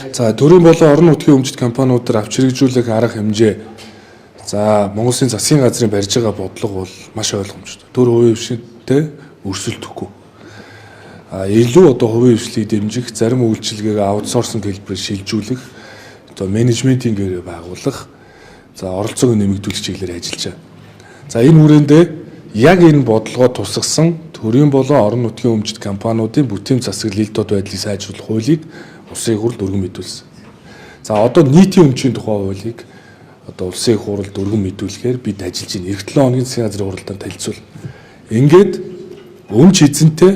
За төрийн болон орон нутгийн өмчит компаниудаар авч хэрэгжүүлэх арга хэмжээ. За Монгол Улсын засгийн газрын барьж байгаа бодлого бол маш ойлгомжтой. Төр хувийн хвшилтэй өрсөлдөхгүй. Илүү хувийн хвшлийг дэмжих, зарим үйлчилгээг аутсорсинг хэлбэрээр шилжүүлэх, менежментийн гэрээ байгуулах, за оролцоог нэмэгдүүлэх чиглэлээр ажиллаж байна. За энэ хүрээндээ яг энэ бодлогоо тусгасан төрийн болон орон нутгийн өмчит компаниудын бүтээн засаг лилдод байдлыг сайжруулах хуулийг Улсын их хурлд өргөн мэдүүлсэн. За одоо нийтийн өмчийн тухай хуулийг Улсын их хурлд өргөн мэдүүлэхээр бид ажиллаж байна. Эх 7 хоногийн засгийн газрын хуралдаанд танилцуул. Ингээд өмч эзэнтэй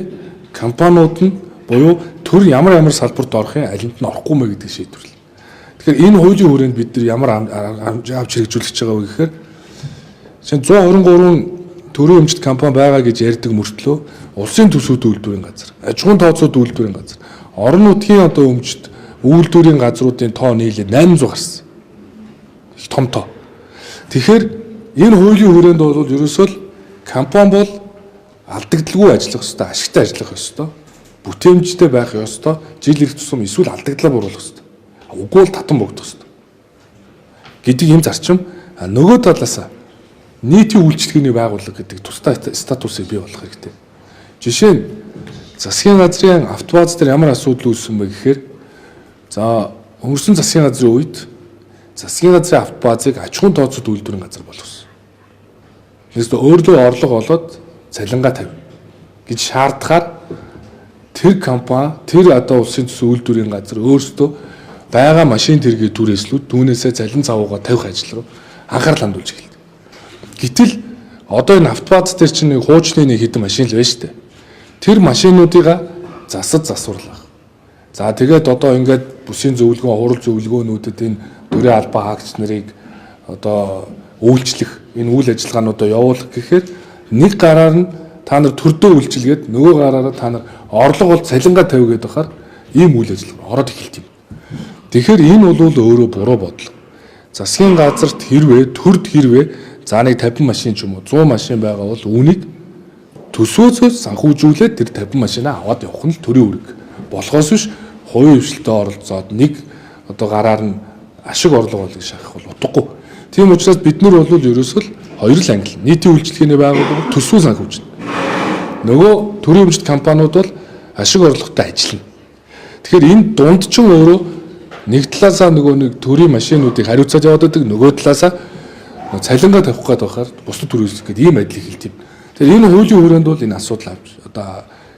компаниуд нь буюу төр ямар салбарт орохын алимт нь орохгүй мэй гэдэг шийдвэрлэв. Тэгэхээр энэ хуулийн хүрээнд бид нар ямар авч хэрэгжүүлж байгаа вэ гэхээр 123 төрийн өмчит компани байгаа гэж ярьдаг мөртлөө улсын төсвүүд үйлдвэрийн газар, аж ахуйн тооцоод үйлдвэрийн газар, орон нутгийн өмчит үйлдвэрийн газруудын тоо нийлээд 800 гарсан. Их том тоо. Тэгэхээр энэ хуулийн хүрээнд бол ерөөсөө компани бол алдагдaltaгүй ажиллах ёстой, ашигтай ажиллах ёстой, бүтээмжтэй байх ёстой, жил ирэх тусам эсвэл алдагдлаа буруулах ёстой. Үгүй бол татан богдох ёстой. Гэдэг ийм зарчим нөгөө талаасаа нийтийн үйлчлэгээний байгууллага гэдэг тусдаа статусыг бий болгох хэрэгтэй. Жишээ нь засгийн газрын автобаз дээр ямар асуудал үүссэн бэ гэхээр за өнгөрсөн засгийн газрын үед засгийн газрын автобазыг аж ахуйн тооцоод үйлдвэрийн газар болгосон. Тэрс өөрлөө орлого олоод цалингаа тавь гэж шаардахаар тэр компани тэр улсын төсөв үйлдвэрийн газар өөрсдөө байгаа машин тэргийн түрээслүүд түүнээсээ цалин цавууга тавих ажил руу анхаарал хандуулж эхэллээ. Гэтэл одоо энэ автобаз дээр чинь хуучны хэдэн машин л байна шүү дээ. Тэр машинуудыг засаж засварлах. За тэгээд одоо ингээд бүсийн зөвлөгөө, хурал зөвлөгөөнүүдэд энэ төрийн албан хаагч нарыг үйлчлэх энэ үйл ажиллагаануудаа явуулах гэхээр нэг гараар нь та нар төрдөө үйлчилгээд нөгөө гараараа та нар орлого бол цалингаа тавь гэдэг бахаар ийм үйл ажиллагаа ороод эхэлт юм. Тэгэхээр энэ бол өөрөө буруу бодлого. Засгийн газарт хэрвээ төрд хэрвээ за нэг 50 машин ч юм уу 100 машин байгаа бол үүнийг төсөөсөөс санхүүжүүлээд тэр 50 машинаа аваад явах нь төрийн үүрэг. Болохоос биш хувийн хвшилтэд оролцоод нэг гараар нь ашиг орлого олж шахах бол утгагүй. Тийм учраас бид нар бол ерөөсөө хоёр л англи нийтийн үйлчлэгээний байгууллага төсвөө санхүүжнэ. Нөгөө төрийн өмчит компаниуд бол ашиг орлоготой ажиллана. Тэгэхээр энэ дунд чинь өөрөө нэг талаасаа нөгөө нэг төрийн машинуудыг хариуцаад яваад байдаг, нөгөө талаасаа цалингаа тавих гээд байхаар бусдад төрүүлэх гэдэг ийм адил эхэлт юм. Тэгэхээр энэ хуулийн хүрээнд бол энэ асуудал авч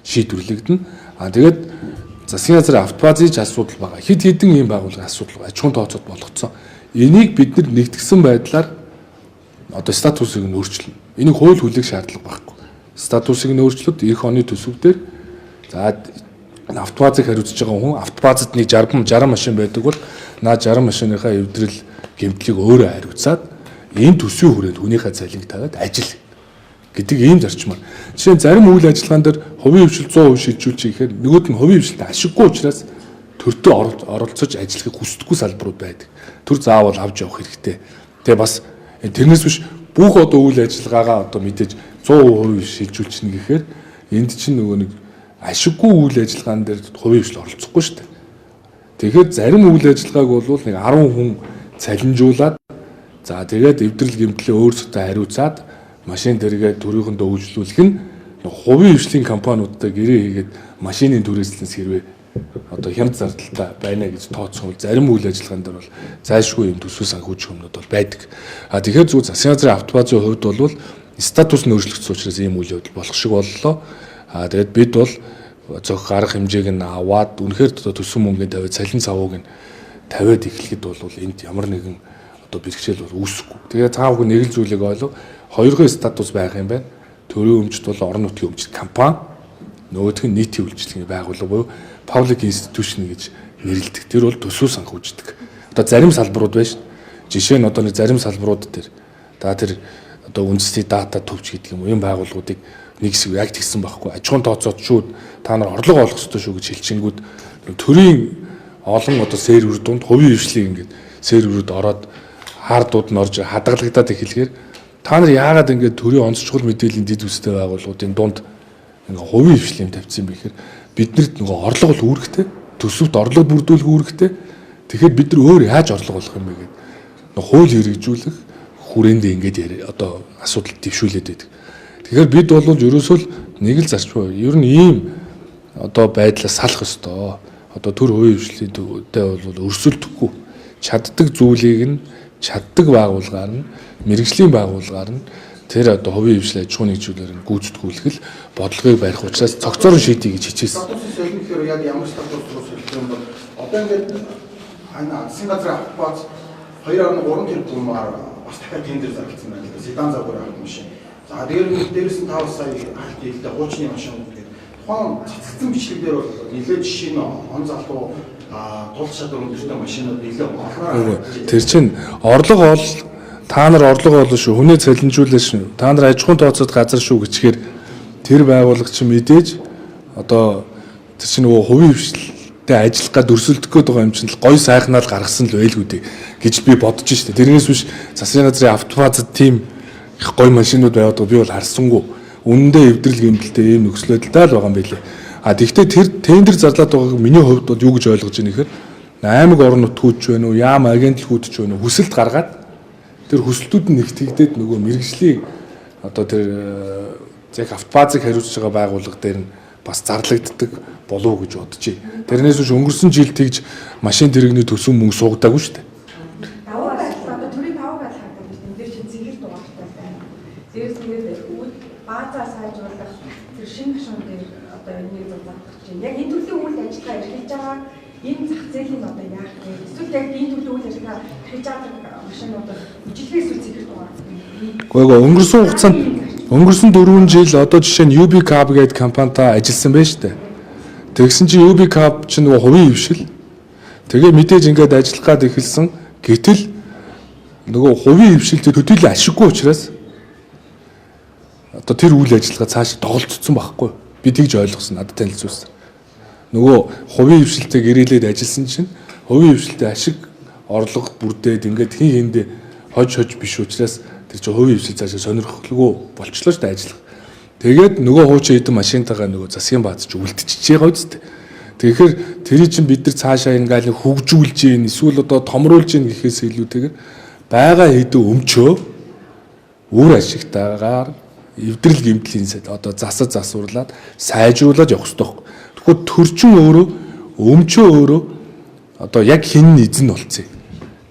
шийдвэрлэгдэнэ. Тэгээд засгийн газрын автобазын асуудал байгаа. Хэд хэдэн ийм байгууллагын асуудал аж ахуйн тооцоод болгоцсон. Энийг бид нар нэгтгэсэн байдлаар статусыг нь өөрчилнө. Энийг хууль хүлээх шаардлага байхгүй. Статусыг нь өөрчлөөд эх оны төсөвдөр за автобазыг хариуцж байгаа хүн автобазад нэг 60 машин байдаг бол наа 60 машиныхаа эвдрэл гэмтлийг өөрөө хариуцаад энэ төсвийн хүрээнд хүнийхээ цалинг тавиад ажил гэдэг ийм зарчмаар. Жишээ нь зарим үйл ажиллагаан дээр хувийн хвшил 100% шилжүүлчих гэхээр нөгөөд нь хувийн хвшилтэй ашиггүй учраас төртөө оролцож ажиллахыг хүсдэггүй салбарууд байдаг. Төр заавал авч явах хэрэгтэй. Тэгээ бас тэрнээс биш бүх үйл ажиллагаагаа мэдээж 100% шилжүүлчихнэ гэхээр энд чинь нөгөө нэг ашиггүй үйл ажиллагаан дээр хувийн хвшил оролцохгүй шүү дээ. Тэгэхээр зарим үйл ажиллагааг бол нэг 10 хүн цалинжуулаад за тэгээд эвдрэл гэмтлээ өөрсдөө хариуцаад машин дээргээ төрийнхөндөө үйлчлүүлэх нь хувийн хвшлийн компаниудтай гэрээ хийгээд машины түрээслэнс хэрвээ хямд зардалтай байна гэж тооцсон бол зарим үйл ажиллагаан дээр бол зайлшгүй юм төсвөө санхүүжих юмнууд бол байдаг. Тэгэхээр зөв засгийн газрын автобазын хувьд бол статус нь өөрчлөгдсөн учраас ийм үйл явдал болох шиг боллоо. Тэгээд бид бол зөх гарах хэмжээг нь аваад үнэхээр төсөв мөнгөний тавиад цалин цавууг нь тавиад эхлэхэд бол энд ямар нэгэн бэрхшээл бол үүсэхгүй. Тэгээд цаав хүн нэг л зүйлийг ойлоо. Хоёрын статус байх юм байна. Төрийн өмчт бол орон нутгийн өмчт компани, нөгөөх нь нийтийн үйлчлэгийн байгууллага буюу public institution гэж нэрлэдэг. Тэр бол төсөв санхүүждэг. Зарим салбарууд байна шүү. Жишээ нь нэг зарим салбарууд дээр тэр үндэсний дата төвч гэдэг юм уу ийм байгууллагуудыг нэг хэсэг яг тэгсэн байхгүй. Аж ахуйн тооцоод шүүд та нар орлого олох ёстой шүү гэж хэлчингүүд төрийн олон сервер дунд хувийн хвшлийг ингээд серверүүд ороод хаардууд нь орж хадгалагдаад эхлэхээр та нар яагаад ингээд төрийн онц чухал мэдээллийн дэд үстэй байгууллагуудын дунд ингээ хувийн хвшлийн тавьсан юм бэ гэхээр биднэрт нөгөө орлого л үүрэгтэй, төсөвт орлого бүрдүүлэх үүрэгтэй. Тэгэхээр бид нар өөр яаж орлого олох юм бэ гэдэг. Хууль хэрэгжүүлэх хүрээндээ ингээд одоо асуудал дэвшүүлээд байдаг. Тэгэхээр бид бол ерөөсөө нэг л зарчим бай. Ер нь ийм одоо байдлаас салах ёстой. Одоо төр хувийн хвшлүүдтэй бол өрсөлдөхгүй чаддаг зүйлийг нь чаддаг байгууллагаар нь мэрэгжлийн байгууллагаар нь тэр одоо хувийн хвшил аж ахуйн нэгжүүлэлээр нь гүйцэтгүүлэх бодлогыг барих учраас цогцоор шийдье гэж хичээсэн. Солингхээр яг ямар статус руу солих юм бол одоо ингээд засгийн газрын автобус 2.3 тэрбумаар бас дахиад тендер зарагдсан байна. Седан загвар авах машин. За дээрээс нь 5 сая алт хэлтэй хуучны машин гэдэг. Тухайн цацгдсан бичлэгдэр бол нэлээд жишээ нь он залуу тул чадвар өндөртэй машинууд нэлээд олноо. Тэр чинь орлого ол та нар орлого олно шүү. Хүнээ цалинжуулна шүү. Та нар аж ахуйн тооцоод газар шүү гэчихээр тэр байгууллага чинь мэдээж одоо тэр чинь нөгөө хувийн хвшилтэй ажиллах гад өрсөлдөх гээд байгаа юм чинь л гой сайхнаал гаргасан л байлгүй дээ гэж би бодож штэ. Тэрнээс биш засгийн газрын автобазад тийм их гой машинууд байгаад би бол харсангүй. Үнэндээ эвдрэл гэмтэлтэй ийм нөхцөл байдалтай л байгаа юм байлээ. Тэгвэл тэр тендер зарлаад байгааг миний хувьд бол юу гэж ойлгож байна гэхээр аймаг орон нутгууд ч байна уу, яам агентлагууд ч байна уу хүсэлт гаргаад тэр хүсэлтүүд нь нэгтгэгдээд нөгөө мэрэгжлийн одоо тэр яг автобазыг хариуцж байгаа байгууллага дээр нь бас зарлагддаг болов уу гэж бодчихъя. Тэрнээс биш өнгөрсөн жил тэгж машин тэрэгний төсөв мөнгө суугдаагүй шүү дээ. Даваа байдал одоо төрийн даваа байдал хандаад байна. Энд дээр чинь зэхэр дугаартай байна. Зэрэг тэгээд баазаа сайжруулах тэр шинэ машин дээр одоо энийг зургах чинь яг энэ төрлийн үйл ажиллагаа эрхэлж байгаа энэ зах зээлийн одоо яах вэ? Эсвэл яг энэ төрлийн үйл ажиллагаа эрхэлж байгаа машинууд үжилгээс үл зэхэр дугаар. Гэхдээ өнгөрсөн хугацаанд өнгөрсөн 4 жил одоо жишээ нь UB Cab гэдэг компанитай ажилласан байж тээ. Тэгсэн чинь UB Cab ч нөгөө хувийн хвшил. Тэгээ мэдээж ингээд ажиллах гад эхэлсэн. Гэтэл нөгөө хувийн хвшилтэй төдийлөн ашиггүй учраас одоо тэр үйл ажиллагаа цааш доголдсон байхгүй. Би тэгж ойлгосон надад танилцуулсан. Нөгөө хувийн хвшилтэй гэрээлээд ажилласан чинь хувийн хвшилтэй ашиг орлого бүрдээд ингээд хин хиндэ хож биш учраас тэр чинь хувийн хвшил цаашаа сонирхолгүй болчлоо шүү дээ ажиллах. Тэгээд нөгөө хуучин хэдэн машинтайгаа нөгөө засгийн бааз ч үлдчихэж байгаа үстэй. Тэгэхээр тэрий чинь бид нар цаашаа ингээл хөгжүүлж гин эсвэл одоо томруулж гин гэхээс илүүтэйгээр байгаа хэдэн өмчөө үр ашигтайгаар эвдрэл гэмтлийн одоо засаж засварлаад сайжруулад явах хэрэгтэй байхгүй. Тэгэхгүй төрчин өөрөө өмчөө өөрөө одоо яг хин эзэн болцсон.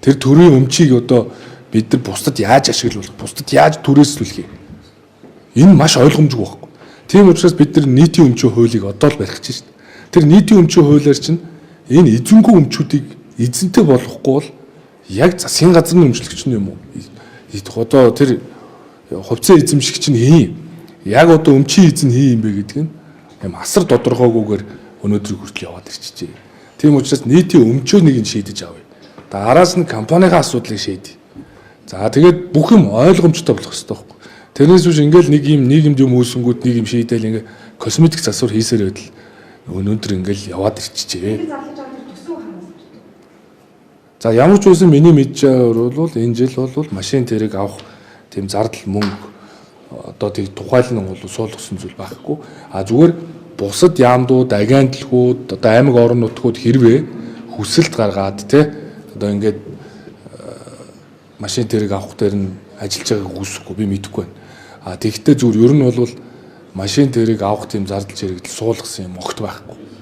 Тэр төрийн өмчийг одоо бид нар бусдад яаж ашиглуулах, бусдад яаж түрээслүүлэх юм. Энэ маш ойлгомжгүй байхгүй. Тийм учраас бид нар нийтийн өмчийн хуулийг одоо л барих гэж байна. Тэр нийтийн өмчийн хуулиар чинь энэ эзэнгүй өмчүүдийг эзэнтэй болгохгүй бол яг засгийн газрын өмчлөгч нь юм уу? Одоо тэр хувьцаа эзэмшигч нь хин яг одоо өмчийн эзэн хин юм бэ гэдэг нь юм асар тодорхойгүйгээр өнөөдөр хүртэл яваад ирчихжээ. Тийм учраас нийтийн өмчөө нэг нь шийдэж авъя. Араас нь компанийн асуудлыг шийдье. За тэгээд бүх юм ойлгомжтой болох хэрэгтэй байхгүй. Тэрнээс биш ингээл нэг юм нийгэмд юм үүсэнгүүт нэг юм шийдэл ингээ косметик засвар хийсээр байдал өнөөдөр ингээл яваад ирчихжээ. За ямар ч үсэн миний мэдж бол энэ жил бол машин тэрэг авах тийм зардал мөнгө одоо тийг тухайлан бол суулгасан зүйл байхгүй. Зүгээр бусад яамдууд, агентлагууд, одоо аймаг орон нутгууд хэрвээ хүсэлт гаргаад те одоо ингээд машин тэрэг авах дээр нь ажиллаж байгааг үүсэхгүй би мэдэхгүй байна. Тэгэхдээ зүгээр ер нь бол машин тэрэг авах тийм зардал чирэгдэл суулгасан юм огт байхгүй.